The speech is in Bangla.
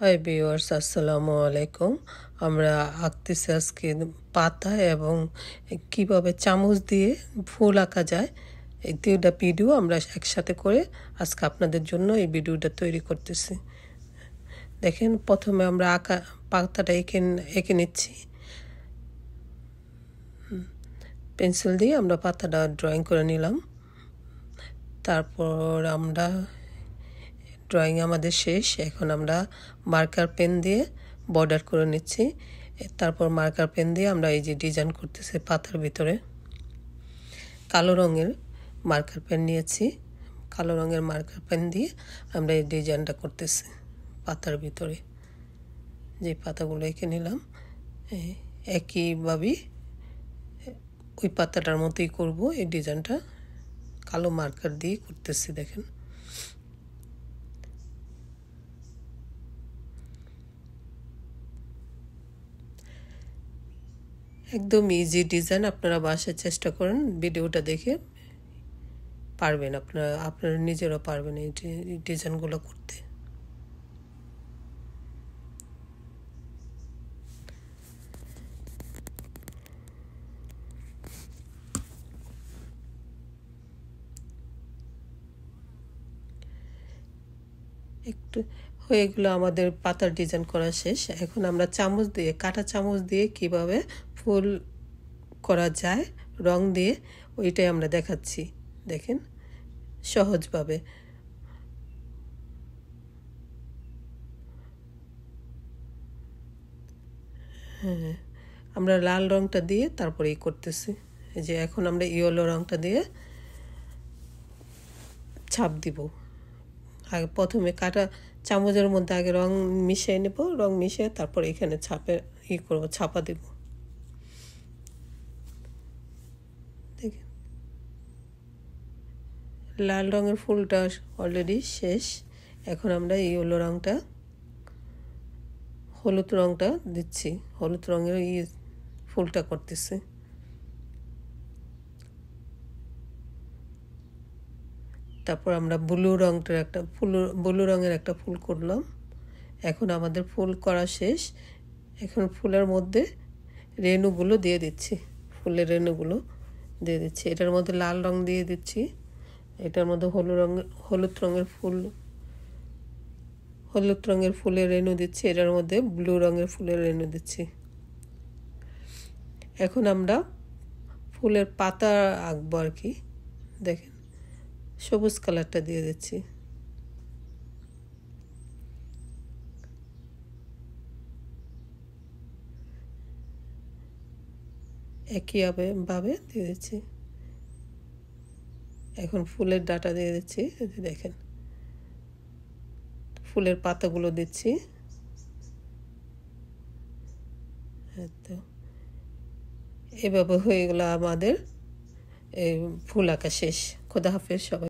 হাই ভিউয়ার্স, আসসালামু আলাইকুম। আমরা আঁকতেছি আজকে পাতা এবং কিভাবে চামচ দিয়ে ফুল আঁকা যায় এই দুইটা ভিডিও আমরা একসাথে করে আজকে আপনাদের জন্য এই ভিডিওটা তৈরি করতেছি। দেখেন, প্রথমে আমরা পাতাটা এঁকে নিচ্ছি। পেন্সিল দিয়ে আমরা পাতাটা ড্রয়িং করে নিলাম। তারপর আমরা ড্রয়িং আমাদের শেষ। এখন আমরা মার্কার পেন দিয়ে বর্ডার করে নিচ্ছি। তারপর মার্কার পেন দিয়ে আমরা এই যে ডিজাইন করতেছি পাতার ভিতরে। কালো রঙের মার্কার পেন নিয়েছি। কালো রঙের মার্কার পেন দিয়ে আমরা এই ডিজাইনটা করতেছি পাতার ভিতরে। যে পাতাগুলো এঁকে নিলাম একইভাবেই ওই পাতাটার মতোই করব। এই ডিজাইনটা কালো মার্কার দিয়ে করতেছি। দেখেন, একদম ইজি ডিজাইন। আপনারা বাসায় চেষ্টা করেন, ভিডিওটা দেখে পারবেন, আপনারা নিজেরা পারবেন এই ডিজাইনগুলো করতে। একটু হয়ে গেলো আমাদের পাতার ডিজাইন করা শেষ। এখন আমরা চামচ দিয়ে, কাটা চামচ দিয়ে কিভাবে ফুল করা যায় রং দিয়ে, ওইটাই আমরা দেখাচ্ছি। দেখেন, সহজভাবে। হ্যাঁ, আমরা লাল রংটা দিয়ে তারপরে এই করতেছি। এই যে এখন আমরা ইয়েলো রংটা দিয়ে ছাপ দিব। আগে প্রথমে কাটা চামচের মধ্যে আগে রং মিশিয়ে নেব, রং মিশিয়ে তারপর এখানে করব, ছাপা দেব। দেখেন, লাল রঙের ফুলটা অলরেডি শেষ। এখন আমরা ইয়েলো রংটা, হলুদ রংটা দিচ্ছি। হলুদ রঙের ফুলটা করতেছি। তারপর আমরা ব্লু রঙের একটা ফুল করলাম। এখন আমাদের ফুল করা শেষ। এখন ফুলের মধ্যে রেণুগুলো দিয়ে দিচ্ছি, ফুলের রেণুগুলো দিয়ে দিচ্ছি। এটার মধ্যে লাল রং দিয়ে দিচ্ছি, এটার মধ্যে হলুদ রঙের ফুলের রেণু দিচ্ছি, এটার মধ্যে ব্লু রঙের ফুলের রেণু দিচ্ছি। এখন আমরা ফুলের পাতা আঁকবো আর কি। দেখেন, সবুজ কালারটা দিয়ে দিচ্ছি। একইভাবে দিয়ে দিচ্ছি। এখন ফুলের ডাটা দিয়ে দিচ্ছি। দেখেন, ফুলের পাতাগুলো দিচ্ছি। তো এভাবে হয়ে গেল আমাদের এই ফুল আঁকা শেষ। খোদা হাফেজ সবাই।